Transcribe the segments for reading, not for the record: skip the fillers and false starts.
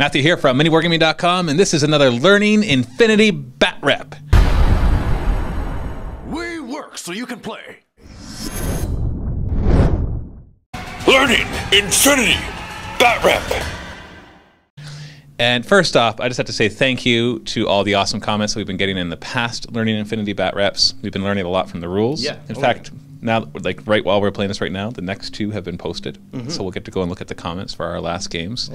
Matthew here from MiniWarGaming.com, and this is another Learning Infinity Batrep. We work so you can play. Learning Infinity Batrep. And first off, I just have to say thank you to all the awesome comments that we've been getting in the past Learning Infinity Batreps. We've been learning a lot from the rules. Yeah. In fact, now, like right while we're playing this right now, the next two have been posted. So we'll get to go and look at the comments for our last games.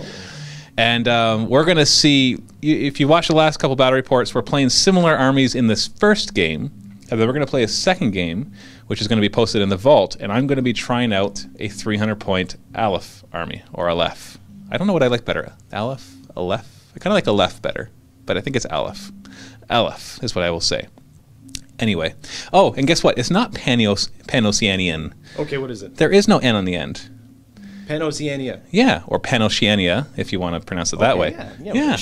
And we're going to see, if you watch the last couple battle reports, we're playing similar armies in this first game. And then we're going to play a second game, which is going to be posted in the vault. And I'm going to be trying out a 300-point Aleph army, or Aleph. I don't know what I like better. Aleph? Aleph? I kind of like Aleph better, but I think it's Aleph. Aleph is what I will say. Anyway. Oh, and guess what? It's not Pan-Oceanian. Okay, what is it? There is no N on the end. Pan-Oceania. Yeah, or Pan-Oceania, if you want to pronounce it that way. Yeah.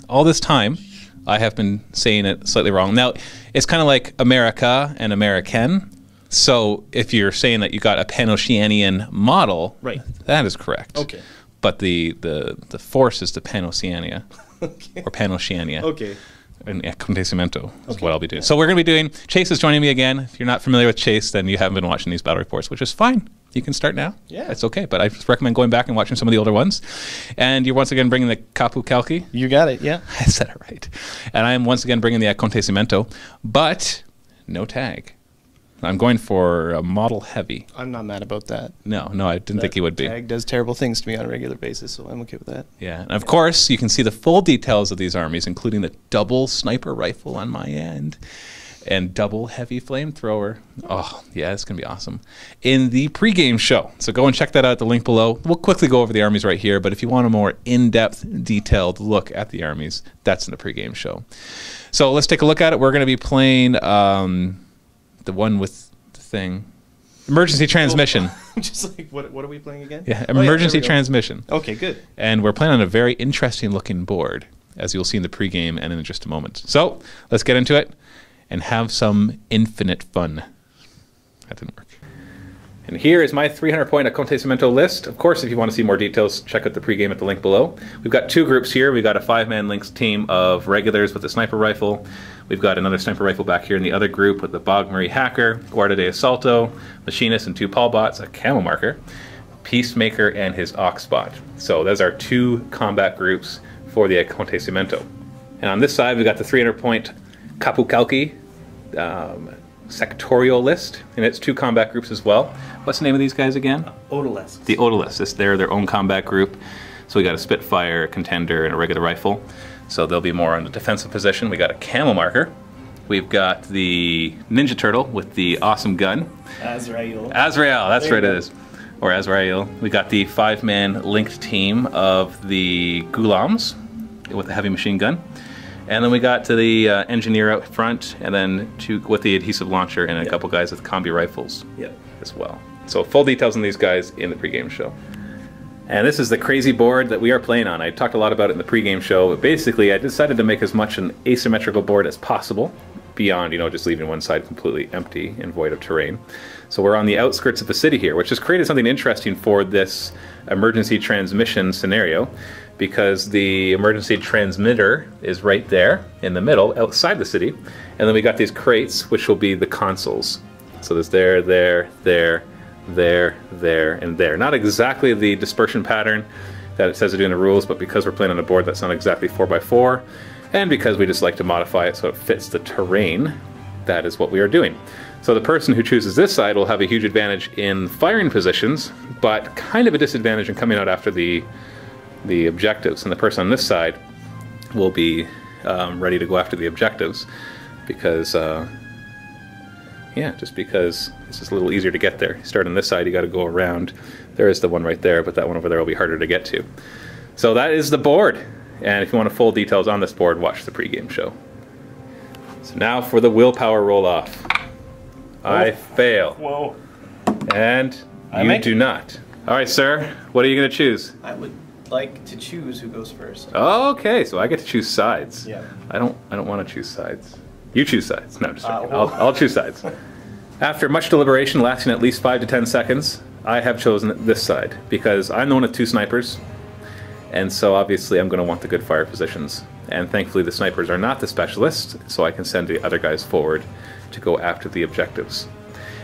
All this time, I have been saying it slightly wrong. Now, it's kind of like America and American. So if you're saying that you got a Pan-Oceanian model, right, that is correct. Okay. But the force is the Pan-Oceania, or Pan-Oceania. Okay. And Acontecimento is what I'll be doing. So we're going to be doing, Chase is joining me again. If you're not familiar with Chase, then you haven't been watching these battle reports, which is fine. You can start now. Yeah. It's okay, but I just recommend going back and watching some of the older ones. And you're once again bringing the Qapu Khalqi. You got it, yeah. I said it right. And I am once again bringing the Acontecimento, but no tag. I'm going for a model heavy. I'm not mad about that. No, I didn't think you would be. Tag does terrible things to me on a regular basis, so I'm okay with that. Yeah, and of course, you can see the full details of these armies, including the double sniper rifle on my end and double heavy flamethrower. Oh, yeah, it's going to be awesome. In the pregame show. So go and check that out at the link below. We'll quickly go over the armies right here, but if you want a more in-depth, detailed look at the armies, that's in the pregame show. So let's take a look at it. We're going to be playing the one with the thing. Emergency transmission. Just like, what are we playing again? Yeah, emergency transmission. Okay, good. And we're playing on a very interesting looking board, as you'll see in the pregame and in just a moment. So let's get into it and have some infinite fun. That didn't work. And here is my 300-point Acontecimento list. Of course, if you want to see more details, check out the pregame at the link below. We've got two groups here. We've got a 5-man links team of regulars with a sniper rifle. We've got another sniper rifle back here in the other group with the Bogmarie Hacker, Guardia de Assalto, Machinist and 2 Paulbots, a Camo Marker, Peacemaker, and his Oxbot. So those are 2 combat groups for the Acontecimento. And on this side, we've got the 300-point Qapu Khalqi sectorial list, and it's 2 combat groups as well. What's the name of these guys again? Odalisks. The Odalisks. They're their own combat group. So we got a Spitfire, a Contender, and a regular rifle. So they'll be more on the defensive position. We got a Camo Marker. We've got the Ninja Turtle with the awesome gun. Azrael. Azrael, that's right, it is. Or Azrael. We got the 5-man linked team of the Ghulams with the heavy machine gun. And then we got to the engineer out front, and then 2 with the adhesive launcher, and a couple guys with combi rifles as well. So full details on these guys in the pregame show. And this is the crazy board that we are playing on. I talked a lot about it in the pregame show, but basically I decided to make as much an asymmetrical board as possible, beyond, just leaving one side completely empty and void of terrain. So we're on the outskirts of the city here, which has created something interesting for this emergency transmission scenario, because the emergency transmitter is right there in the middle, outside the city. And then we got these crates, which will be the consoles. So there's there, and there. Not exactly the dispersion pattern that it says to do in the rules, but because we're playing on a board that's not exactly 4x4, and because we just like to modify it so it fits the terrain, that is what we are doing. So the person who chooses this side will have a huge advantage in firing positions, but kind of a disadvantage in coming out after the objectives. And the person on this side will be ready to go after the objectives, because just because it's just a little easier to get there. You start on this side, you got to go around. There is the one right there, but that one over there will be harder to get to. So that is the board. And if you want full details on this board, watch the pregame show. So now for the willpower roll-off. I fail. Whoa. And you do not. All right, sir. What are you going to choose? I would like to choose who goes first. Oh, okay, so I get to choose sides. Yeah. I don't want to choose sides. You choose sides. No, just joking. I'll choose sides. After much deliberation lasting at least 5 to 10 seconds, I have chosen this side because I'm the one with 2 snipers, And so obviously I'm going to want the good fire positions. And thankfully the snipers are not the specialists, so I can send the other guys forward to go after the objectives.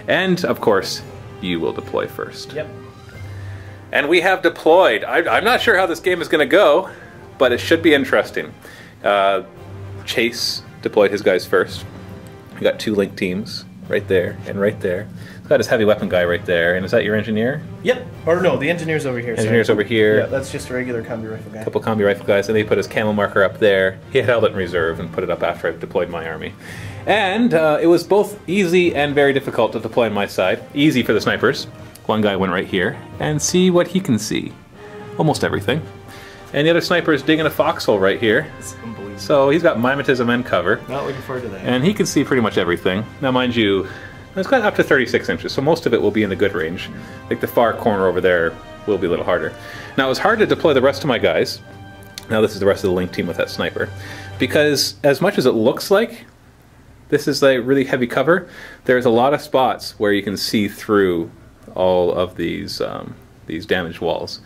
And of course, you will deploy first. Yep. And we have deployed. I'm not sure how this game is going to go, but it should be interesting. Chase deployed his guys first. We got 2 link teams right there and right there. He's got his heavy weapon guy right there. And is that your engineer? Yep. Or no, the engineer's over here. Engineer's over here. Yeah, that's just a regular combi rifle guy. A couple combi rifle guys, and then he put his camo marker up there. He held it in reserve and put it up after I deployed my army. And it was both easy and very difficult to deploy on my side. Easy for the snipers. One guy went right here, and see what he can see. Almost everything. And the other sniper is digging a foxhole right here. It's unbelievable. So he's got mimetism and cover. Not looking forward to that. And he can see pretty much everything. Now mind you, it's got up to 36 inches, so most of it will be in the good range. Like the far corner over there will be a little harder. Now it was hard to deploy the rest of my guys. Now this is the rest of the link team with that sniper. Because as much as it looks like this is like really heavy cover, there's a lot of spots where you can see through all of these damaged walls.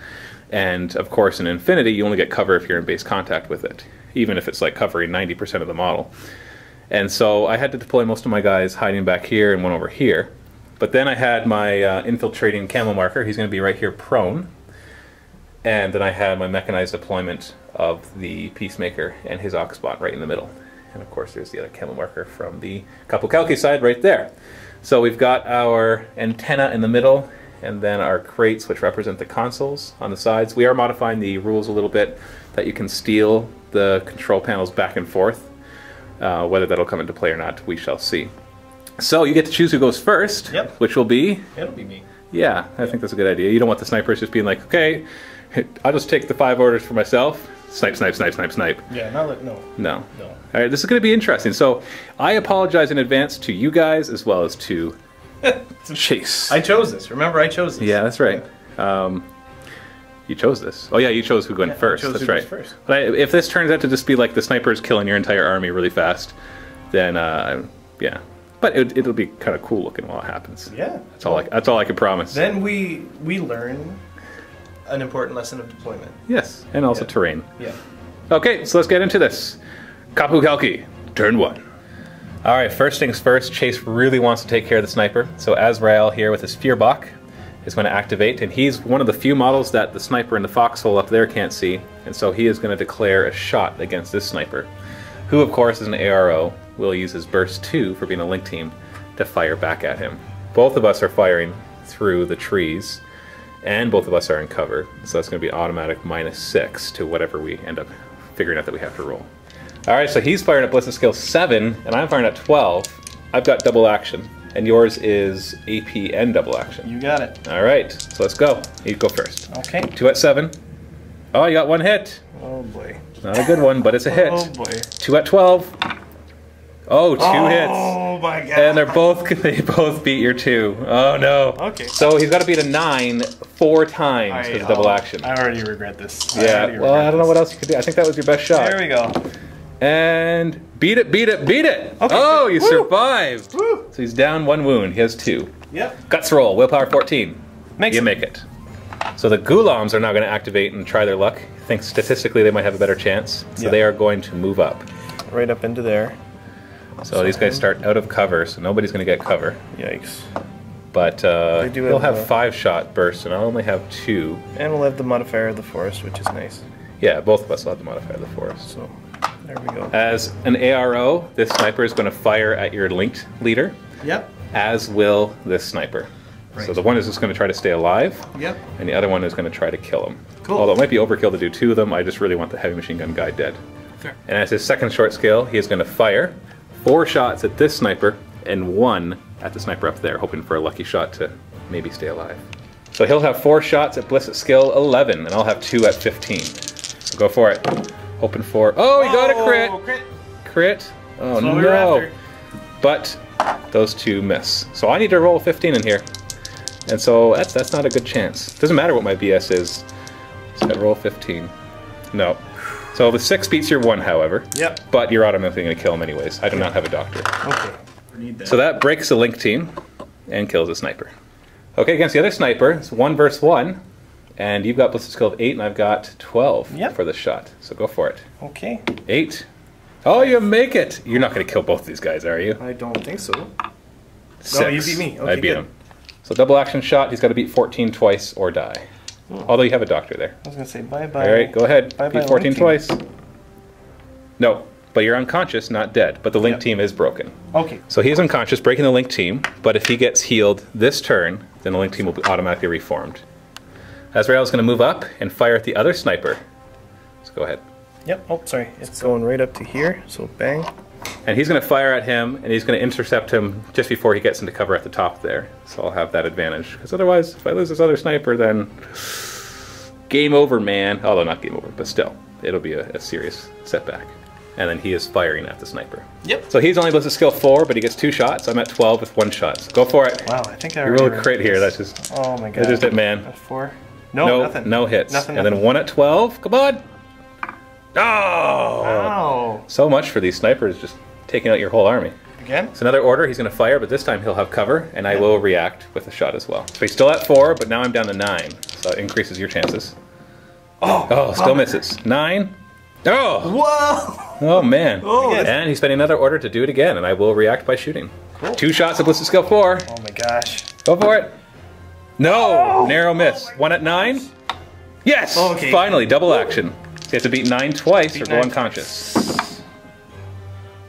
And of course in Infinity you only get cover if you're in base contact with it, even if it's like covering 90% of the model. And so I had to deploy most of my guys hiding back here and one over here. But then I had my infiltrating camo marker. He's going to be right here prone. And then I had my mechanized deployment of the Peacemaker and his Oxbot right in the middle. And of course there's the other camo marker from the Qapu Khalqi side right there. So we've got our antenna in the middle, and then our crates, which represent the consoles on the sides. We are modifying the rules a little bit that you can steal the control panels back and forth. Whether that'll come into play or not, we shall see. So you get to choose who goes first, Yep. which will be... It'll be me. Yeah, I think that's a good idea. You don't want the snipers just being like, okay, I'll just take the 5 orders for myself. Snipe, snipe, snipe, snipe, snipe. Yeah, not like, no. No. No. All right, this is going to be interesting. So I apologize in advance to you guys as well as to Chase. I chose this. Remember, I chose this. Yeah, that's right. You chose this. Oh yeah, you chose who went first. That's right. First. But if this turns out to just be like the snipers killing your entire army really fast, then yeah. But it'll be kind of cool looking while it happens. Yeah. That's all I can promise. Then we learn an important lesson of deployment. Yes, and also terrain. Yeah. Okay, so let's get into this. Qapu Khalqi, turn 1. All right, first things first, Chase really wants to take care of the sniper. So Azrael here with his Fearbach is going to activate, and he's one of the few models that the sniper in the foxhole up there can't see, and so he is going to declare a shot against this sniper, who of course is an ARO, will use his burst 2 for being a link team to fire back at him. Both of us are firing through the trees, and both of us are in cover, so that's going to be automatic -6 to whatever we end up figuring out that we have to roll. Alright, so he's firing at ballistic skill 7, and I'm firing at 12. I've got double action, and yours is AP and double action. You got it. Alright, so let's go. You go first. Okay. 2 at 7. Oh, you got 1 hit. Oh boy. Not a good one, but it's a hit. Oh boy. 2 at 12. Oh, 2 hits. Oh my god. And they both beat your 2. Oh no. Okay. So he's got to beat a 9 4 times with double action. I already regret this. Yeah, well, I don't know what else you could do. I think that was your best shot. There we go. And beat it, beat it, beat it! Okay, oh, good. you Woo. Survived! Woo. So he's down 1 wound. He has 2. Yep. Guts roll, willpower 14. Makes you it. make it. So the Ghulams are now going to activate and try their luck. I think statistically they might have a better chance. So Yep. they are going to move up. Right up into there. So these guys start out of cover, so nobody's going to get cover. Yikes. But do they'll have have 5-shot bursts, and I'll only have 2. And we'll have the modifier of the forest, which is nice. Yeah, both of us will have the modifier of the forest. So, there we go. As an ARO, this sniper is going to fire at your linked leader, Yep. as will this sniper. Right. So the one is just going to try to stay alive, Yep. and the other one is going to try to kill him. Cool. Although it might be overkill to do 2 of them, I just really want the heavy machine gun guy dead. Fair. And as his second short skill, he is going to fire 4 shots at this sniper and 1 at the sniper up there, hoping for a lucky shot to maybe stay alive. So he'll have 4 shots at ballistic skill 11, and I'll have 2 at 15. So go for it. Hoping for... Oh, he got a crit! Crit! Crit. Oh That's what we were no. after. But those 2 miss. So I need to roll a 15 in here. And so that's not a good chance. Doesn't matter what my BS is. So I roll 15. No. So the 6 beats your 1, however. Yep. But you're automatically going to kill him anyways. I do not have a doctor. Okay. We need that. So that breaks the link team and kills a sniper. Okay, against the other sniper, it's 1 versus 1. And you've got ballistic skill of 8, and I've got 12 Yep. for this shot. So go for it. Okay. 8. Oh, you make it! You're not going to kill both of these guys, are you? I don't think so. 6. No, you beat me. Okay, I beat good. him. So double action shot, he's got to beat 14 twice or die. Although you have a doctor there. I was going to say bye-bye. Alright, go ahead. Bye-bye, Beat 14 Link twice. No, but you're unconscious, not dead. But the link Yep. team is broken. Okay. So he is unconscious, breaking the link team, but if he gets healed this turn, then the link team will be automatically reformed. Azrael is going to move up and fire at the other sniper. So go ahead. Yep. Oh, sorry. It's going right up to here. So bang. And he's going to fire at him, and he's going to intercept him just before he gets into cover at the top there. So I'll have that advantage. Because otherwise, if I lose this other sniper, then game over, man. Although not game over, but still, it'll be a serious setback. And then he is firing at the sniper. Yep. So he's only ballistic skill 4, but he gets 2 shots. I'm at 12 with 1 shot. So go for it. Wow, I think I You rolled a crit here. That's just. Oh my god. That's just it, man. That's 4. No, nothing. No hits. Nothing. And then 1 at 12. Come on. Oh! Wow. So much for these snipers just taking out your whole army. Again? It's another order. He's going to fire, but this time he'll have cover, and I will react with a shot as well. So he's still at 4, but now I'm down to 9. So it increases your chances. Oh, still misses. 9. Oh! Whoa! Oh, man. Oh, and he's spending another order to do it again, and I will react by shooting. Cool. 2 shots at ballistic skill 4. Oh my gosh. Go for it. No! Narrow miss. 1 at 9. Yes! Okay. Finally, double action. So you have to beat 9 twice or go 9. unconscious.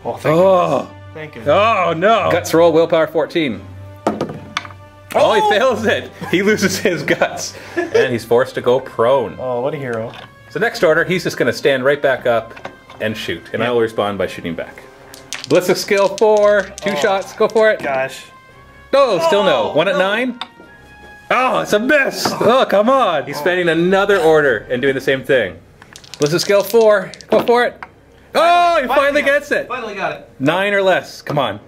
Oh, thank Oh! you. Thank you. Oh no! Guts roll, willpower 14. Oh, he fails it! He loses his guts. And he's forced to go prone. Oh, what a hero. So next order, he's just going to stand right back up and shoot. And I will respond by shooting back. Ballistic skill 4. 2 shots. Go for it. Gosh. No, still no. 1 at 9. Oh, it's a miss! Oh, come on! He's spending another order and doing the same thing. Ballistic skill 4. Go for it. Oh, he finally gets it. Finally got it. 9 or less. Come on.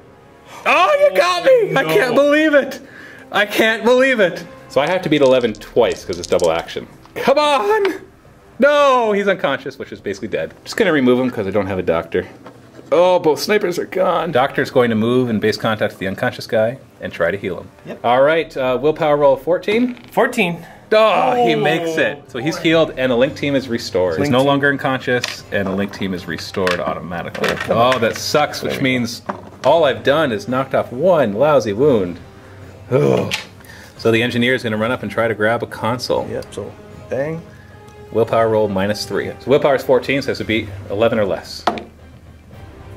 Oh, you got me! I can't believe it. I can't believe it. So I have to beat 11 twice because it's double action. Come on! No, he's unconscious, which is basically dead. Just gonna remove him because I don't have a doctor. Oh, both snipers are gone. Doctor's going to move and base contact with the unconscious guy and try to heal him. Yep. All right, willpower roll of 14. 14. Oh, he makes it. So he's healed and the link team is restored. He's no longer unconscious and the link team is restored automatically. Oh, that sucks, which means all I've done is knocked off 1 lousy wound. Ugh. So the engineer is going to run up and try to grab a console. Yep, so bang. Willpower roll -3. So willpower is 14, so it has to beat 11 or less.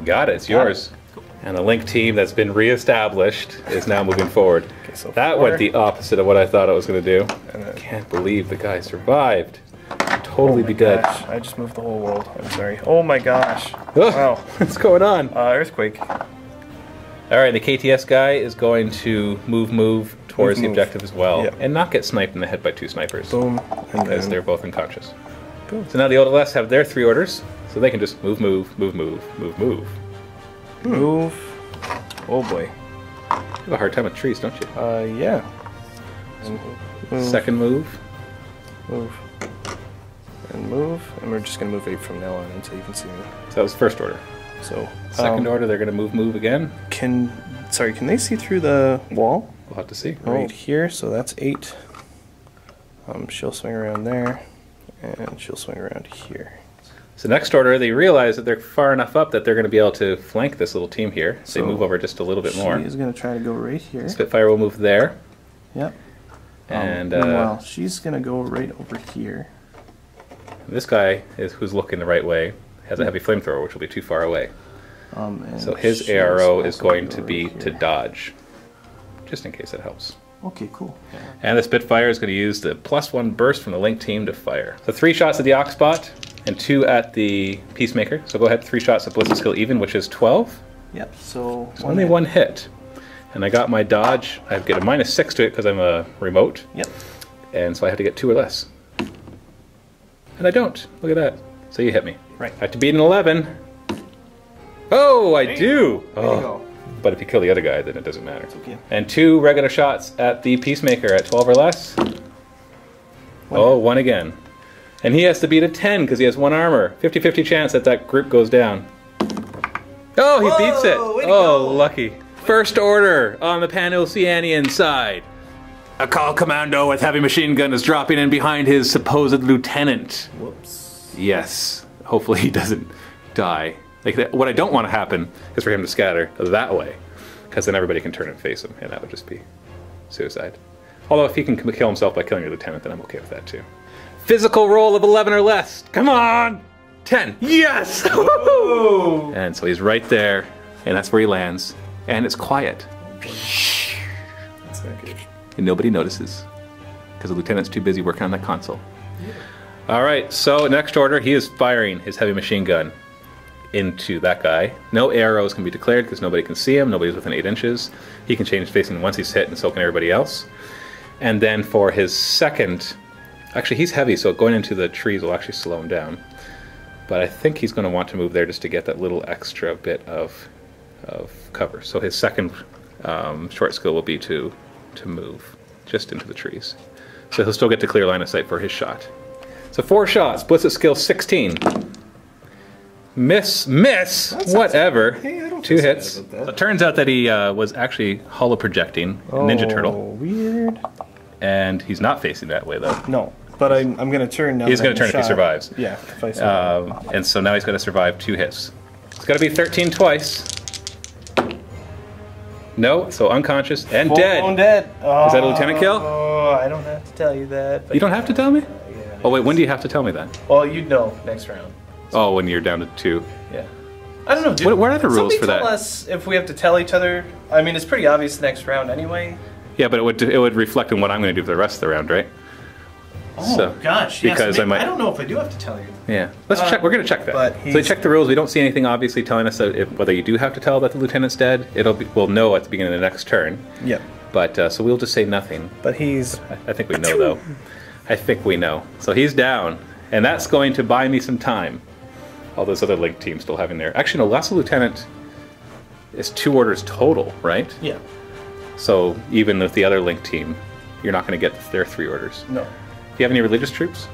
Got it, it's yours. And the link team that's been reestablished is now moving forward. Okay, so that 4. went the opposite of what I thought I was going to do. And then, Can't believe the guy survived. Totally be dead. gosh, I just moved the whole world. I'm sorry. Oh my gosh. Ugh, Wow. what's going on? Earthquake. All right, the KTS guy is going to move towards the Move. objective as well, Yep. and not get sniped in the head by 2 snipers. Boom. And Because then they're both unconscious. Boom. So now the OLS have their 3 orders, so they can just move. move. Oh boy. You have a hard time with trees, don't you? Yeah. Move. Second move. Move. And move. And we're just gonna move 8 from now on until you can see me. So that was first order. So Second order, they're going to move again. Can they see through the wall? We'll have to see. Right here, so that's 8. She'll swing around there, and she'll swing around here. So next order, they realize that they're far enough up that they're going to be able to flank this little team here. So they move over just a little bit more. She's going to try to go right here. Spitfire will move there. Yep. And meanwhile, she's going to go right over here. this guy who's looking the right way has a heavy flamethrower, which will be too far away. And So his she's ARO is also going gonna to go be right to here. dodge, just in case it helps. Okay, cool. And the Spitfire is going to use the +1 burst from the link team to fire. So 3 shots at the Oxbot and 2 at the Peacemaker. So go ahead, 3 shots at ballistic skill even, which is 12. Yep. So It's only 1 hit. And I got my dodge. I get a -6 to it because I'm a remote. Yep. And so I have to get 2 or less. And I don't. Look at that. So you hit me. Right. I have to beat an 11. Oh, I do. There you Oh. go. But if you kill the other guy, then it doesn't matter. Okay. And 2 regular shots at the Peacemaker at 12 or less. Oh, 1 again. And he has to beat a 10 because he has 1 armor. 50-50 chance that that group goes down. Oh, he beats it. way to Oh, go. lucky. First order on the Pan-Oceanian side. A call commando with heavy machine gun is dropping in behind his supposed lieutenant. Whoops. Yes. Hopefully he doesn't die. Like, what I don't want to happen is for him to scatter that way, because then everybody can turn and face him, and that would just be suicide. Although if he can kill himself by killing your lieutenant, then I'm okay with that too. Physical roll of 11 or less. Come on! 10. Yes! And so he's right there, and that's where he lands. And it's quiet. That's not good. And nobody notices, because the lieutenant's too busy working on that console. All right, so next order, he is firing his heavy machine gun into that guy. No arrows can be declared because nobody can see him. Nobody's within 8 inches. He can change facing once he's hit, and so can everybody else. And then for his second, actually he's heavy, so going into the trees will actually slow him down. But I think he's going to want to move there just to get that little extra bit of cover. So his second short skill will be to move just into the trees. So he'll still get to clear line of sight for his shot. So 4 shots, Blitzit skill 16. Miss, whatever. Hey, I don't 2 feel so bad hits. about that. So it turns out that he was actually holo projecting Ninja Turtle. Weird. And he's not facing that way though. No, but I'm going to turn now. He's going to turn if he survives. Yeah, if I survive. And so now he's got to survive 2 hits. It's got to be 13 twice. No, so unconscious and dead. Full dead. Oh, Is that a lieutenant kill? Oh, I don't have to tell you that. But You don't have to tell me? yeah. Oh wait, when do you have to tell me that? Well, you'd know next round. Oh, when you're down to 2. Yeah. I don't know, dude. What are the rules for that? Somebody tell us if we have to tell each other. I mean, it's pretty obvious next round anyway. Yeah, but it would reflect on what I'm going to do for the rest of the round, right? Oh So, gosh, yes. because Maybe, I might. I don't know if I do have to tell you. Yeah, let's check. We're going to check that. but So we he's- check the rules. We don't see anything obviously telling us that whether you do have to tell that the lieutenant's dead. We'll know at the beginning of the next turn. Yep. But so we'll just say nothing. But he's I think we know though. I think we know. So he's down, and that's going to buy me some time. All those other Link teams still having their. Actually, no. Last lieutenant is 2 orders total, right? yeah. So even with the other Link team, you're not going to get their 3 orders. No. Do you have any religious troops?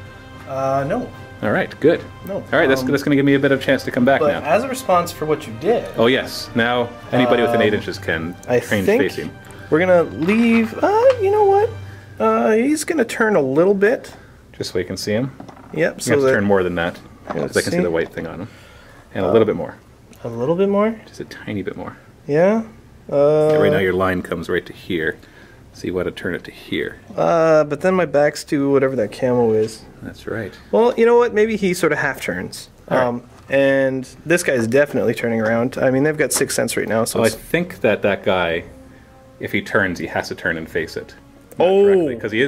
No. All right, good. No. All right, that's going to give me a bit of a chance to come back But now. as a response for what you did, Oh yes, now anybody within 8 inches can I change think facing. we're gonna leave. You know what? He's gonna turn a little bit. Just so you can see him. Yep. You have So to that turn more than that, because I can see the white thing on him. And a little bit more. a little bit more. Just a tiny bit more. Yeah. Right now your line comes right to here. So you want to turn it to here. But then my back's to whatever that camo is. That's right. Well, you know what? Maybe he sort of half turns. All right. And this guy's definitely turning around. I mean, they've got 6 cents right now, so So I it's, think that guy, if he turns, he has to turn and face it. Oh. Because he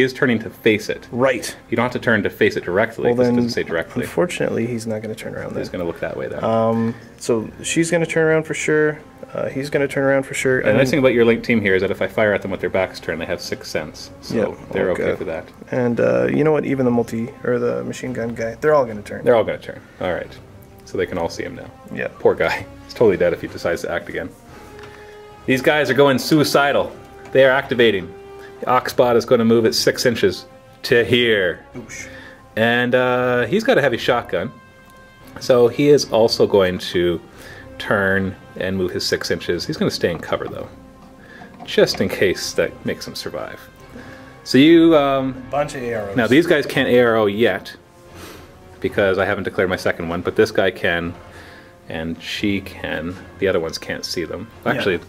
is turning to face it. right. You don't have to turn to face it directly. Well, Because it then, doesn't say directly. unfortunately, he's not going to turn around. He's Then. going to look that way then. So she's going to turn around for sure. He's going to turn around for sure. And the nice thing about your Link team here is that if I fire at them with their backs turned, they have 6 cents. So Yep. they're Oh, okay God. for that. And you know what? Even the machine gun guy, they're all going to turn. They're all going to turn. All right. So they can all see him now. Yeah. Poor guy. He's totally dead if he decides to act again. These guys are going suicidal. They are activating. The Oxbot is going to move at 6 inches to here. Oosh. And he's got a heavy shotgun. So he is also going to turn and move his 6 inches. He's going to stay in cover though, just in case that makes him survive. So you Bunch of arrows. now these guys can't arrow yet because I haven't declared my second one, but this guy can and she can. The other ones can't see them. Actually,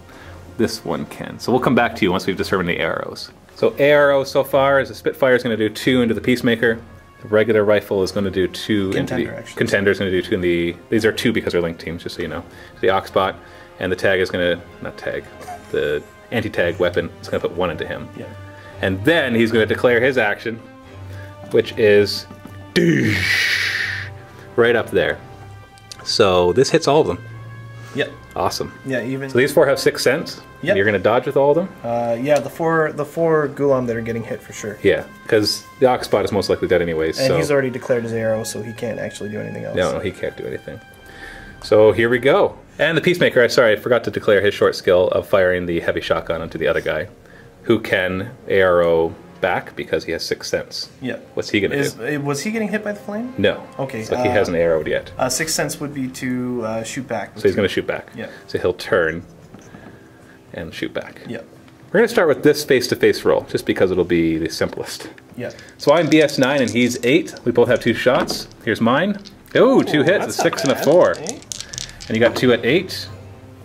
this one can. So we'll come back to you once we've determined the arrows. So arrow so far is the Spitfire is going to do 2 into the Peacemaker. The regular rifle is going to do 2 Contender, into the actually. Contender is going to do 2 in the. These are 2 because they're linked teams, just so you know. The Oxbot and the tag is going to not tag. The anti-tag weapon is going to put 1 into him. Yeah. And then he's going to declare his action, which is right up there. So this hits all of them. Yep. Awesome. Yeah. Even. So these 4 have 6 cents. Yep. You're going to dodge with all of them. yeah. The four Gulam that are getting hit for sure. Yeah, because the Oxbot is most likely dead anyways. And so he's already declared his arrow, so he can't actually do anything else. no, he can't do anything. So here we go. And the Peacemaker, sorry, I forgot to declare his short skill of firing the heavy shotgun onto the other guy, who can arrow back because he has 6 cents. Yeah. What's he going to do? Was he getting hit by the flame? No. Okay, So he hasn't arrowed yet. 6 cents would be to shoot back. So he's going to shoot back. Yeah. So he'll turn and shoot back. Yeah. We're going to start with this face-to-face roll, just because it'll be the simplest. Yeah. So I'm BS9 and he's 8. We both have 2 shots. Here's mine. Oh, 2 hits, a 6 and a 4. Eh? And you got 2 at 8.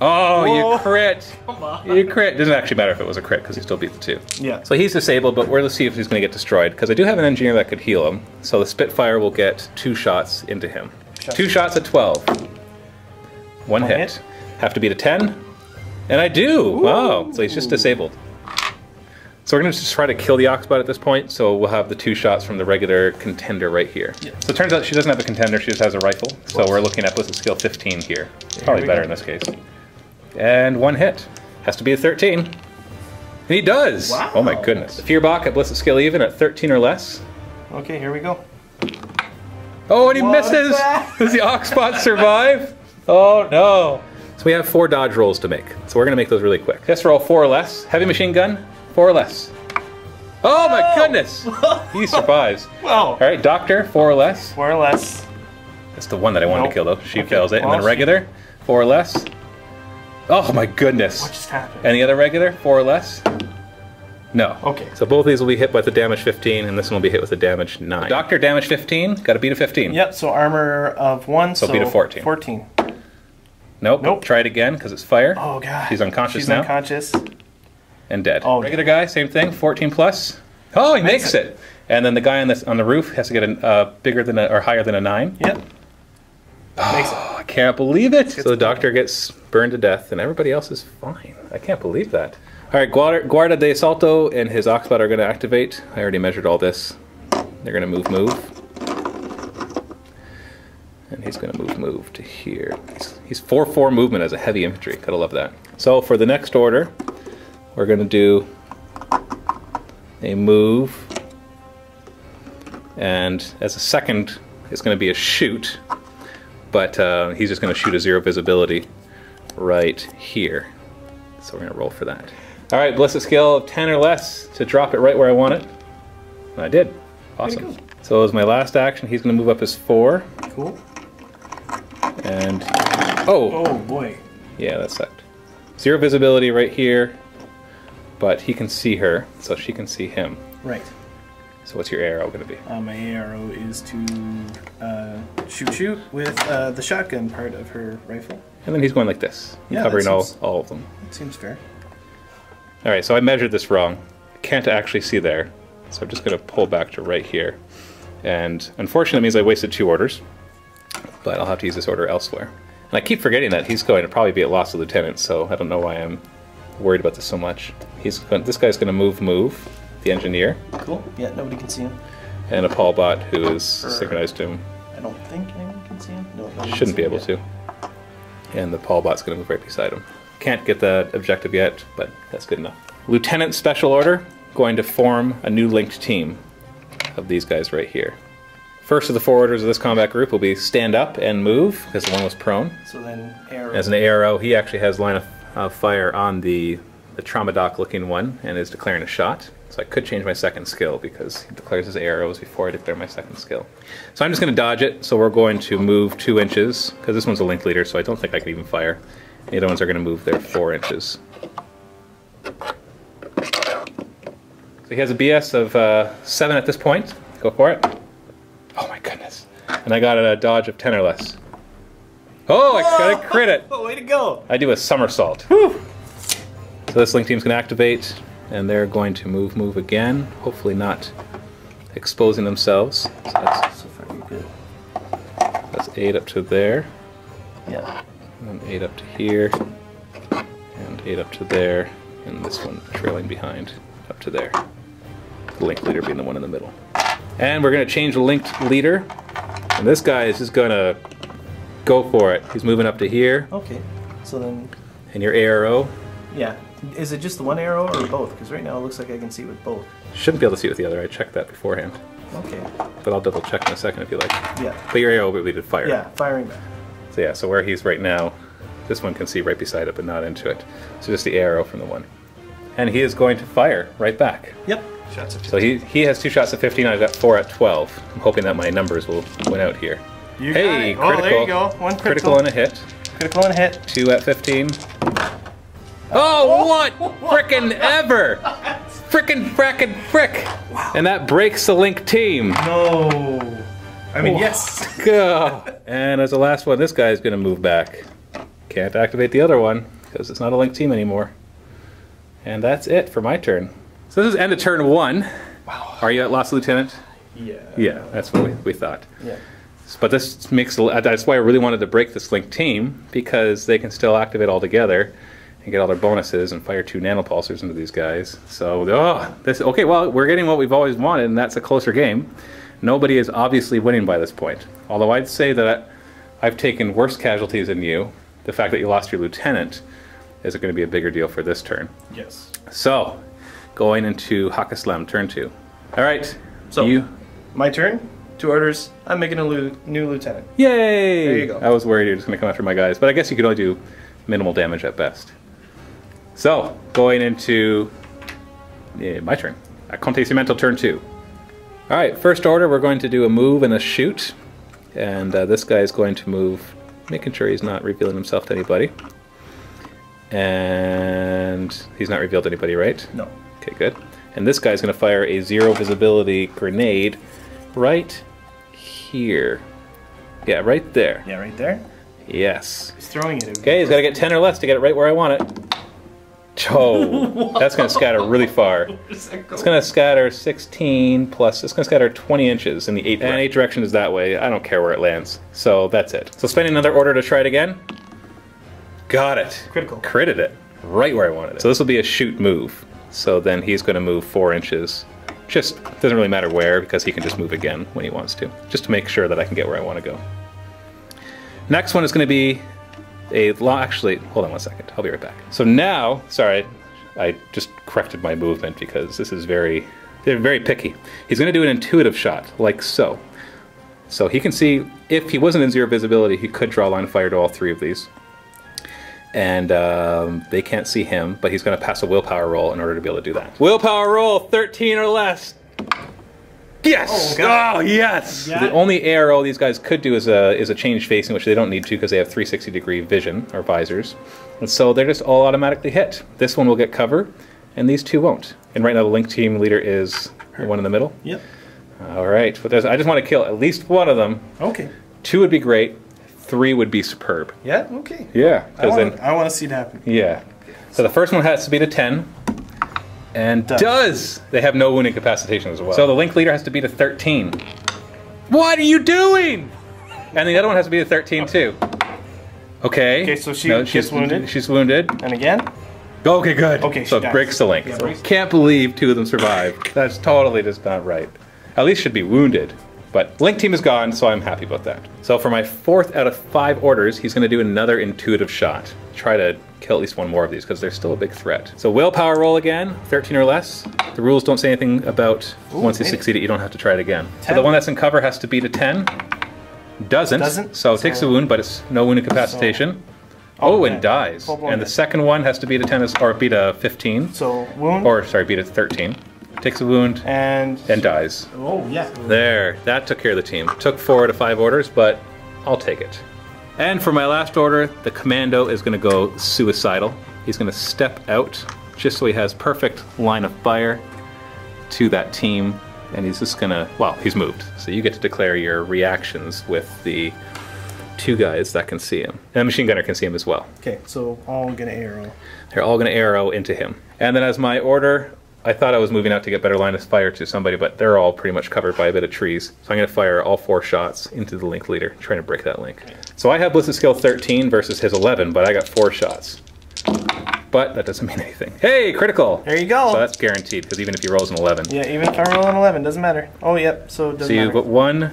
Oh, Whoa. you crit. Come on. You crit. Doesn't actually matter if it was a crit because he still beat the 2. Yeah. So he's disabled, but let's see if he's going to get destroyed because I do have an engineer that could heal him. So the Spitfire will get 2 shots into him. 2 shots at 12. One hit. Have to beat a 10. And I do. Ooh. Wow. So he's just disabled. So we're going to just try to kill the Oxbot at this point, so we'll have the 2 shots from the regular contender right here. Yeah. So it turns out she doesn't have a contender, she just has a rifle. So we're looking at ballistic skill 15 here. Probably better in this case. And 1 hit. Has to be a 13. And he does! Wow. Oh my goodness. The Fearbach at ballistic skill even at 13 or less. Okay, here we go. Oh, and he misses! Does the Oxbot survive? Oh no! So we have 4 dodge rolls to make. So we're going to make those really quick. Just roll 4 or less. Heavy machine gun, 4 or less. Oh my goodness! He survives. Wow. Alright, Doctor, 4 or less. 4 or less. That's the one that I wanted to kill though. She fails it. And then regular, 4 or less. Oh my goodness. What just happened? Any other regular, 4 or less? No. Okay. So both of these will be hit with the damage 15 and this one will be hit with the damage 9. The Doctor, damage 15, gotta beat a 15. Yep, so armor of 1, so beat a 14. 14. Nope. Try it again because it's fire. Oh god. She's unconscious now. She's unconscious. And dead. Oh, regular guy, same thing, 14 plus. Oh, he makes it. And then the guy on the roof has to get a bigger than or higher than a 9. Yep. Makes it. I can't believe it. So the Doctor gets burned to death and everybody else is fine. I can't believe that. All right, Guarda de Salto and his Oxbot are going to activate. I already measured all this. They're going to move. And he's going to move to here. He's 4/4 movement as a heavy infantry. Gotta love that. So for the next order, we're going to do a move. And as a second, it's going to be a shoot. But he's just going to shoot a 0 visibility right here. So we're going to roll for that. All right, ballistic skill of 10 or less to drop it right where I want it. And I did. Awesome. So as my last action, he's going to move up as 4. Cool. And oh boy. Yeah, that sucked. 0 visibility right here, but he can see her, so she can see him. Right. So what's your arrow going to be? My arrow is to shoot with the shotgun part of her rifle. And then he's going like this, covering all of them. That seems fair. All right, so I measured this wrong. Can't actually see there, so I'm just going to pull back to right here. And unfortunately, it means I wasted 2 orders, but I'll have to use this order elsewhere. And I keep forgetting that he's going to probably be at loss of lieutenant, so I don't know why I'm worried about this so much. This guy's going to move, the engineer. Cool. Yeah, nobody can see him. And a Paulbot who is synchronized to him. I don't think anyone can see him. No, shouldn't be able to. And the Paulbot's going to move right beside him. Can't get the objective yet, but that's good enough. Lieutenant Special Order, going to form a new linked team of these guys right here. First of the 4 orders of this combat group will be stand up and move, because the one was prone. So then arrow. As an arrow, he actually has line of fire on the Traumadoc looking one and is declaring a shot. So I could change my second skill because he declares his arrows before I declare my second skill. So I'm just going to dodge it. So we're going to move 2 inches, because this one's a link leader, so I don't think I can even fire. The other ones are going to move their 4 inches. So he has a BS of 7 at this point. Go for it. Oh my goodness. And I got a dodge of 10 or less. Oh, I got to crit it. Way to go. I do a somersault. Whew. So this link team's going to activate, and they're going to move again. Hopefully not exposing themselves. So that's, so far you're good. That's 8 up to there. Yeah. And 8 up to here. And 8 up to there. And this one trailing behind up to there. The link leader being the one in the middle. And we're going to change the linked leader. And this guy is just going to go for it. He's moving up to here. Okay. So then... And your arrow. Yeah. Is it just the one arrow or both? Because right now it looks like I can see with both. Shouldn't be able to see with the other. I checked that beforehand. Okay. But I'll double check in a second if you like. Yeah. But your arrow will be to fire. Yeah, firing back. So yeah, so where he's right now, this one can see right beside it but not into it. So just the arrow from the one. And he is going to fire right back. Yep. Shots of 15. So he has 2 shots at 15, I've got 4 at 12. I'm hoping that my numbers will win out here. Hey, critical. Oh, there you go. One critical. Critical and a hit. Critical and a hit. 2 at 15. Oh, what frickin' ever! Frickin' frackin' frick! Wow. And that breaks the Link team. No. I mean, yes. Go. And as the last one, this guy is going to move back. Can't activate the other one because it's not a Link team anymore. And that's it for my turn. So this is end of turn 1. Wow. Are you at Lost Lieutenant? Yeah. Yeah, that's what we thought. Yeah. But this makes, that's why I really wanted to break this Link team, because they can still activate all together and get all their bonuses and fire 2 nanopulsers into these guys. So, okay, well, we're getting what we've always wanted, and that's a closer game. Nobody is obviously winning by this point. Although I'd say that I've taken worse casualties than you. The fact that you lost your lieutenant is going to be a bigger deal for this turn. Yes. So, going into Hakaslam, turn 2. All right. So, my turn. 2 orders. I'm making a new lieutenant. Yay! There you go. I was worried you were just going to come after my guys, but I guess you could only do minimal damage at best. So, going into my turn. Acontecimento, turn 2. All right, first order, we're going to do a move and a shoot. And this guy is going to move, making sure he's not revealing himself to anybody. And he's not revealed to anybody, right? No. Okay, good. And this guy's going to fire a 0 visibility grenade right here. Yeah, right there. Yeah, right there? Yes. He's throwing it. Okay, he's got to get 10 or less to get it right where I want it. Oh, that's going to scatter really far. It's going to scatter 16 plus, it's going to scatter 20 inches in the 8 direction. And 8 direction is that way. I don't care where it lands. So that's it. So spending another order to try it again. Got it. Critical. Critted it. Right where I wanted it. So this will be a shoot move. So then he's going to move 4 inches. Just doesn't really matter where, because he can just move again when he wants to. Just to make sure that I can get where I want to go. Next one is going to be actually, hold on one second. I'll be right back. So now, sorry, I just corrected my movement because this is they're very picky. He's going to do an intuitive shot, like so. So he can see, if he wasn't in 0 visibility, he could draw line of fire to all 3 of these. And they can't see him, but he's going to pass a willpower roll in order to be able to do that. Willpower roll, 13 or less. Yes! Oh, yes! The only ARO these guys could do is a change facing, which they don't need to because they have 360-degree vision, or visors. And so they're just all automatically hit. This one will get cover, and these 2 won't. And right now the Link team leader is the one in the middle. Yep. All right, but I just want to kill at least one of them. Okay. 2 would be great. 3 would be superb. Yeah, okay. Yeah. I want to see it happen. Yeah. So the first one has to beat a 10. And does! They have no wound incapacitation as well. So the Link leader has to beat a 13. What are you doing? And the other one has to beat a 13 too. Okay. Okay, so she's wounded. She's wounded. And again? Okay, good. Okay, so it breaks the Link. Yeah, can't believe 2 of them survived. That's totally just not right. At least should be wounded. But Link team is gone, so I'm happy about that. So for my 4th out of 5 orders, he's going to do another intuitive shot. Try to kill at least 1 more of these, because they're still a big threat. So willpower roll again, 13 or less. The rules don't say anything about once you succeed it, you don't have to try it again. 10. So the one that's in cover has to beat a 10. Doesn't. So takes a wound, but it's no wound incapacitation. And dies. And the second one has to beat a 10 or beat a 15. So wound? Or sorry, beat a 13. Takes a wound and dies. Oh, yeah. There, that took care of the team. Took 4 out of 5 orders, but I'll take it. And for my last order, the commando is going to go suicidal. He's going to step out just so he has perfect line of fire to that team. And he's just going to, well, he's moved. So you get to declare your reactions with the 2 guys that can see him. And the machine gunner can see him as well. Okay, so all going to arrow. They're all going to arrow into him. And then as my order, I thought I was moving out to get better line of fire to somebody, but they're all pretty much covered by a bit of trees. So I'm going to fire all 4 shots into the Link leader, trying to break that Link. So I have Blizzard skill 13 versus his 11, but I got 4 shots. But that doesn't mean anything. Hey, critical! There you go! So that's guaranteed, because even if he rolls an 11. Yeah, even if I roll an 11, doesn't matter. Oh, yep, so it doesn't matter. So you put 1,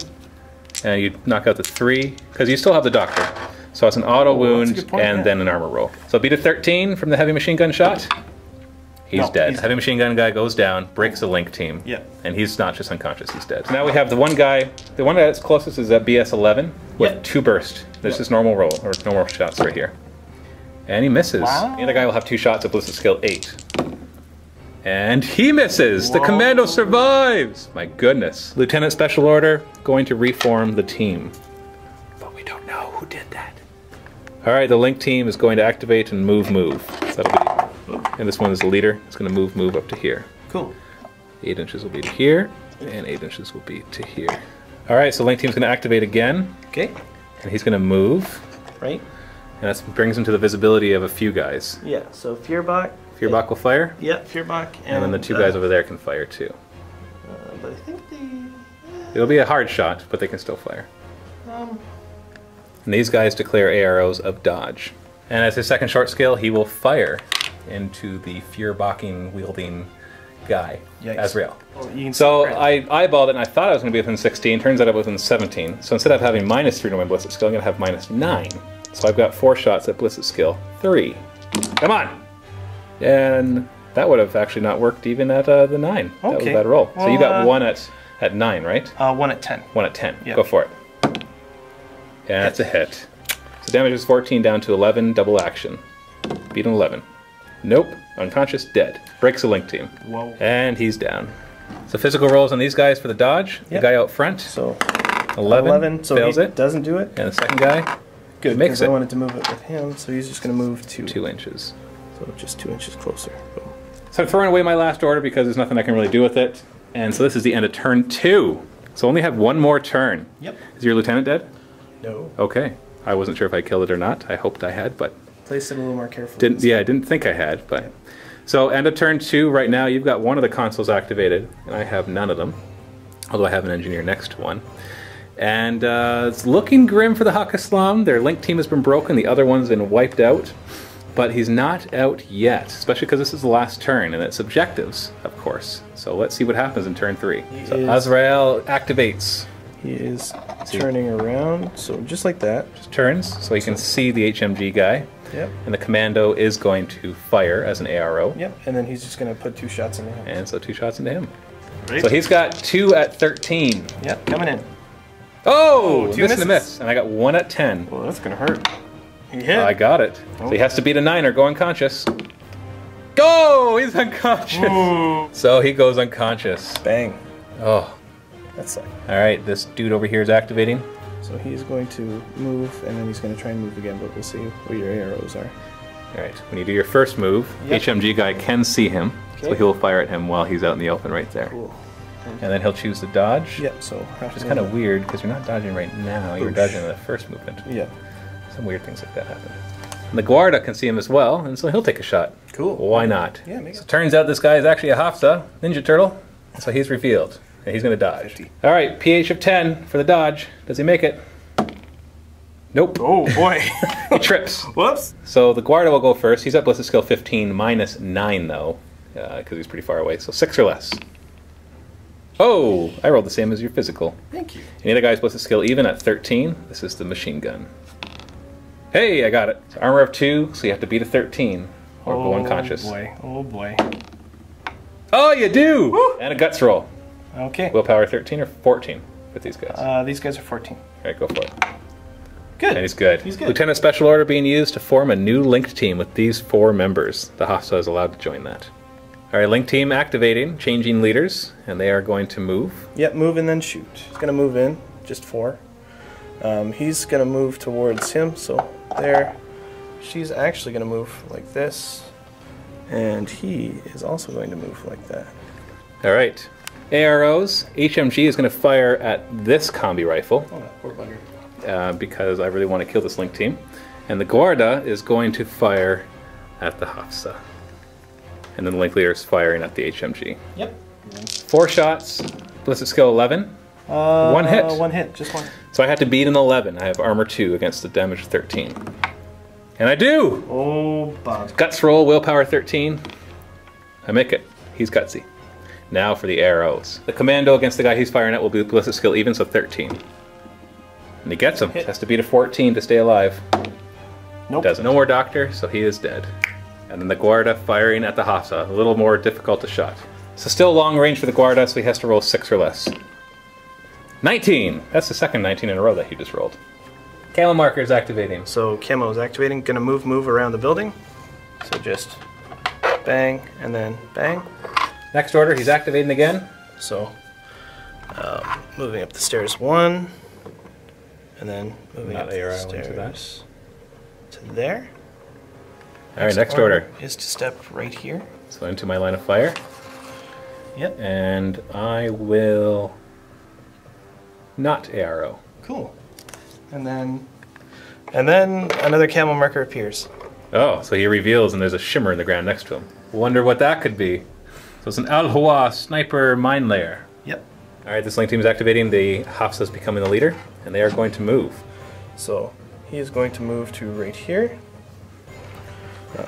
and you knock out the 3, because you still have the doctor. So it's an auto wound, and then an armor roll. So beat a 13 from the heavy machine gun shot. He's dead. Heavy machine gun guy goes down, breaks the Link team. Yeah. And he's not just unconscious, he's dead. So now we have the one guy, the one that's closest is at BS 11 with 2 burst. This is normal roll, or normal shots right here. And he misses. Wow. The other guy will have 2 shots at ballistic skill 8. And he misses! Whoa. The commando survives! My goodness. Lieutenant Special Order, going to reform the team. But we don't know who did that. Alright, the Link team is going to activate and move. So that'll be And this one is the leader. It's going to move up to here. Cool. 8 inches will be to here, and 8 inches will be to here. All right, so Link Team's going to activate again. Okay. And he's going to move. Right. And that brings him to the visibility of a few guys. Yeah, so Fearbach. Fearbach will fire. Yeah, Fearbach. And then the 2 guys over there can fire too. But I think It'll be a hard shot, but they can still fire. And these guys declare AROs of dodge. And as his second short skill, he will fire into the Fearbaching wielding guy, Yikes. Azrael. Oh, So I eyeballed it and I thought I was going to be within 16. Turns out I was within 17. So instead of having -3 to my ballistic skill, I'm going to have -9. So I've got 4 shots at ballistic skill 3. Come on! And that would have actually not worked even at the 9. That was a bad roll. Well, so you got 1 at 9, right? 1 at 10. 1 at 10. Yep. Go for it. And that's a hit. So damage is 14 down to 11, double action. Beat an 11. Nope. Unconscious, dead. Breaks the Link Team. Whoa. And he's down. So physical rolls on these guys for the dodge. Yep. The guy out front. So 11 so fails he it. doesn't do it. And the second guy Good, makes because it. I wanted to move it with him, so he's just going to move 2 inches. So just 2 inches closer. Boom. So I'm throwing away my last order because there's nothing I can really do with it. And so this is the end of turn 2. So only have 1 more turn. Yep. Is your lieutenant dead? No. Okay. I wasn't sure if I killed it or not. I hoped I had, but Place it a little more carefully. I didn't think I had, but so end of turn 2. Right now, you've got one of the consoles activated, and I have none of them. Although I have an engineer next to one, and it's looking grim for the Hakaslam. Their Link Team has been broken. The other one's been wiped out, but he's not out yet. Especially because this is the last turn, and it's objectives, of course. So let's see what happens in turn 3. So Azrael activates. He is turning around, so just like that. Just turns, so you can see the HMG guy. Yep. And the commando is going to fire as an ARO. Yep, and then he's just going to put 2 shots into him. And so 2 shots into him. Right. So he's got 2 at 13. Yep, coming in. Oh! 2 Miss and a misses. miss. And I got 1 at 10. Well, that's going to hurt. He hit. I got it. So he has to beat a 9 or go unconscious. Go! He's unconscious. Ooh. So he goes unconscious. Bang. Oh. That's like. Alright, this dude over here is activating. So he's going to move, and then he's going to try and move again, but we'll see what your arrows are. Alright, when you do your first move, Yep. HMG guy can see him. So Okay. he'll fire at him while he's out in the open right there. Cool. And then he'll choose to dodge. Yep, so. Which is kind of weird because you're not dodging right now, you're Oosh. dodging in the first movement. Yeah. Some weird things like that happen. And the Guarda can see him as well, and so he'll take a shot. Cool. Why not? Yeah, make So it. turns out this guy is actually a Hafsa, Ninja Turtle, so he's revealed. And he's going to dodge. 50. Alright, PH of 10 for the dodge. Does he make it? Nope. Oh, boy. He trips. Whoops. So the Guarda will go first. He's at ballistic skill 15, -9 though, because he's pretty far away, so 6 or less. Oh, I rolled the same as your physical. Thank you. And the other guy's ballistic skill even at 13. This is the machine gun. Hey, I got it. So armor of 2, so you have to beat a 13 or go unconscious. Oh, boy. Oh, boy. Oh, you do! Woo! And a guts roll. Okay. Willpower 13 or 14 with these guys. These guys are 14. Alright, go for it. Good. And he's good. He's good. Lieutenant Special Order being used to form a new linked team with these 4 members. The Hafsa is allowed to join that. Alright, link team activating, changing leaders, and they are going to move. Yep, move and then shoot. He's going to move in, just 4. He's going to move towards him, so there. She's actually going to move like this, and he is also going to move like that. Alright. AROs, HMG is going to fire at this combi rifle. Oh, poor bugger. Because I really want to kill this link team. And the Guarda is going to fire at the Hafsa. And then the link leader is firing at the HMG. Yep. 4 shots, ballistic skill 11. 1 hit. 1 hit, just 1. So I had to beat an 11. I have armor 2 against the damage of 13. And I do! Oh, Bob. Guts roll, willpower 13. I make it. He's gutsy. Now for the arrows. The commando against the guy he's firing at will be ballistic skill even, so 13. And he gets him. Hit. Has to beat a 14 to stay alive. Nope. Doesn't. No more doctor, so he is dead. And then the Guarda firing at the Hafsa. A little more difficult to shot. So still long range for the Guarda, so he has to roll 6 or less. 19! That's the second 19 in a row that he just rolled. Camo marker is activating. So camo is activating. Gonna move around the building. So just bang and then bang. Next order, he's activating again. So moving up the stairs 1, and then moving Not up the ARO stairs into that. to there. All right, next order is to step right here. So into my line of fire. Yep. And I will not arrow. Cool. And then another camel marker appears. Oh, so he reveals and there's a shimmer in the ground next to him. Wonder what that could be. So it's an Al Hawa sniper mine layer. Yep. All right, this link team is activating. The Hafsa's becoming the leader, and they are going to move. So he is going to move to right here.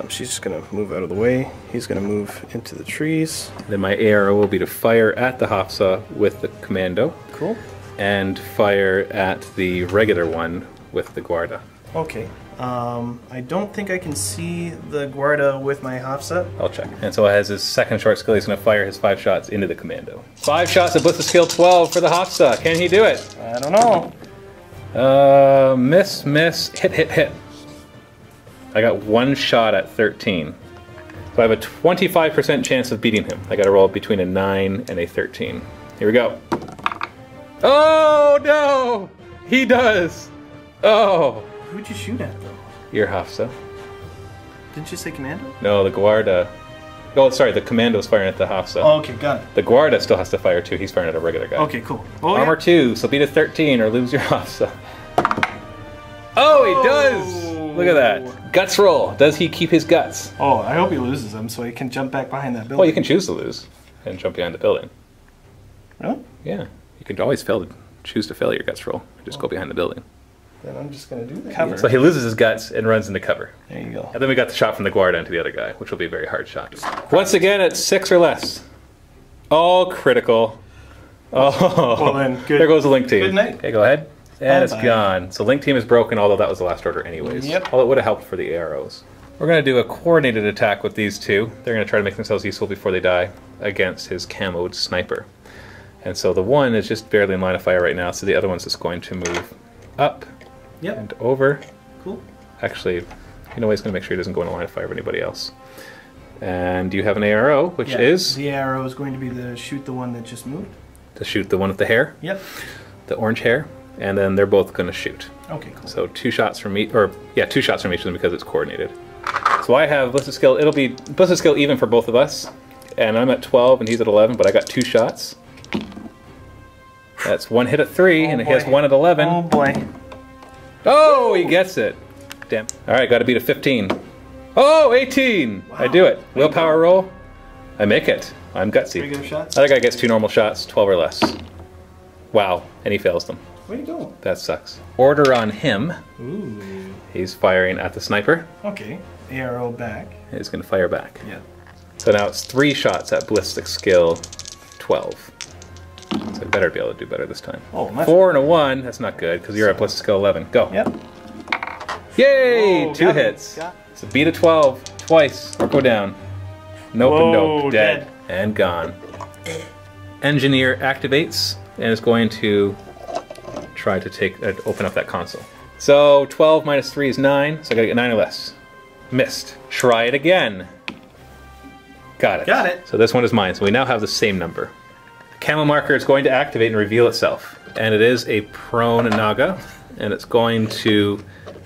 She's just going to move out of the way. He's going to move into the trees. Then my arrow will be to fire at the Hafsa with the commando. Cool. And fire at the regular one with the Guarda. Okay. I don't think I can see the Guarda with my Hafsa. I'll check. And so as his second short skill, he's going to fire his 5 shots into the commando. 5 shots at Blitz skill 12 for the Hafsa. Can he do it? I don't know. Miss, miss, hit, hit, hit. I got 1 shot at 13. So I have a 25% chance of beating him. I got to roll between a 9 and a 13. Here we go. Oh, no! He does! Oh! Who'd you shoot at, though? Your Hafsa. Didn't you say commando? No, the Guarda. Oh, sorry, the commando's firing at the Hafsa. Oh, okay, got it. The Guarda still has to fire too. He's firing at a regular guy. Okay, cool. Oh, Armor 2, so beat a 13 or lose your Hafsa. Oh, he does! Look at that. Guts roll. Does he keep his guts? Oh, I hope he loses them so he can jump back behind that building. Well, you can choose to lose and jump behind the building. Really? Yeah. You can always choose to fail your guts roll. Just go behind the building. Then I'm just going to do that. Cover. So he loses his guts and runs into cover. There you go. And then we got the shot from the Guarda into the other guy, which will be a very hard shot. Once again, at 6 or less. Oh, critical. Oh, well then, good. There goes the link team. Good night. Okay, go ahead. And it's Bye-bye. gone. So link team is broken, although that was the last order anyways. Yep. Although it would have helped for the arrows. We're going to do a coordinated attack with these two. They're going to try to make themselves useful before they die against his camoed sniper. And so the one is just barely in line of fire right now, so the other one's just going to move up and over. Cool. Actually, you know, he's going to make sure he doesn't go in a line of fire of anybody else. And you have an arrow, which is? The arrow is going to be to shoot the one that just moved. To shoot the one with the hair? Yep. The orange hair. And then they're both going to shoot. Okay, cool. So 2 shots from each, or yeah, 2 shots from each of them because it's coordinated. So I have ballistic skill, it'll be ballistic skill even for both of us. And I'm at 12 and he's at 11, but I got 2 shots. That's 1 hit at 3, and he has 1 at 11. Oh boy. Oh, he gets it. Damn. Alright, got to beat a 15. Oh, 18! Wow. I do it. Willpower roll. I make it. I'm gutsy. Regular shots? Other guy gets 2 normal shots, 12 or less. Wow, and he fails them. Where you go? That sucks. Order on him. Ooh. He's firing at the sniper. Okay. Arrow back. He's going to fire back. Yeah. So now it's 3 shots at ballistic skill 12. So I better be able to do better this time. Oh, much 4 and a 1. That's not good because you're at ballistic skill 11. Go. Yep. Yay! Whoa, 2 hits. So beat a 12 twice or go down. Nope. Whoa, and nope. Dead. And gone. Engineer activates and is going to try to open up that console. So 12 minus 3 is 9, so I gotta get 9 or less. Missed. Try it again. Got it. Got it. So this one is mine, so we now have the same number. The camel marker is going to activate and reveal itself. And it is a prone Naga, and it's going to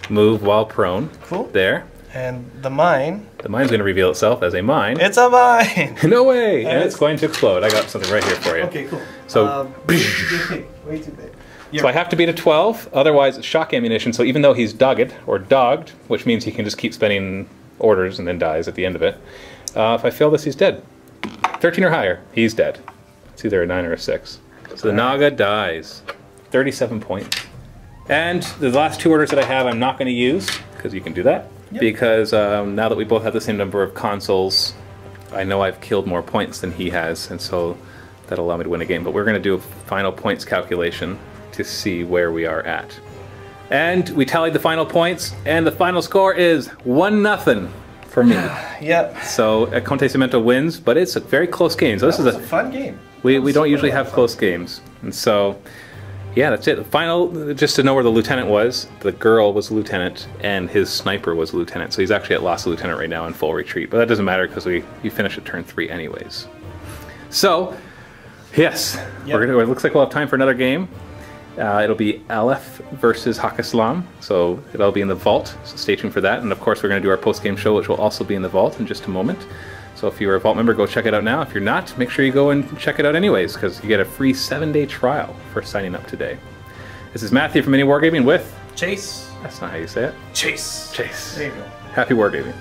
move while prone. Cool. There. And the mine. The mine's going to reveal itself as a mine. It's a mine! No way! And it's going to explode. I got something right here for you. Okay, cool. So, way too big. So I have to beat a 12, otherwise it's shock ammunition, so even though he's dogged, or dogged, which means he can just keep spending orders and then dies at the end of it, if I fail this, he's dead. 13 or higher, he's dead. It's either a 9 or a 6. So the Naga dies. 37 points. And the last 2 orders that I have I'm not going to use, because you can do that, because now that we both have the same number of consoles, I know I've killed more points than he has, and so that'll allow me to win a game. But we're going to do a final points calculation to see where we are at. And we tallied the final points, and the final score is 1-0 for me. Yep. So Acontecimento wins, but it's a very close game. So this is a fun game. We don't usually have close games. And so, yeah, that's it. The final, just to know where the lieutenant was, the girl was the lieutenant, and his sniper was the lieutenant. So he's actually at lost lieutenant right now in full retreat. But that doesn't matter because we finish at turn 3 anyways. So, yes, it looks like we'll have time for another game. It'll be Aleph versus Hakislam, so it'll be in the vault, so stay tuned for that. And of course we're going to do our post-game show, which will also be in the vault in just a moment. So if you're a vault member, go check it out now. If you're not, make sure you go and check it out anyways, because you get a free 7-day trial for signing up today. This is Matthew from MiniWarGaming with... Chase. That's not how you say it. Chase. Chase. There you go. Happy wargaming.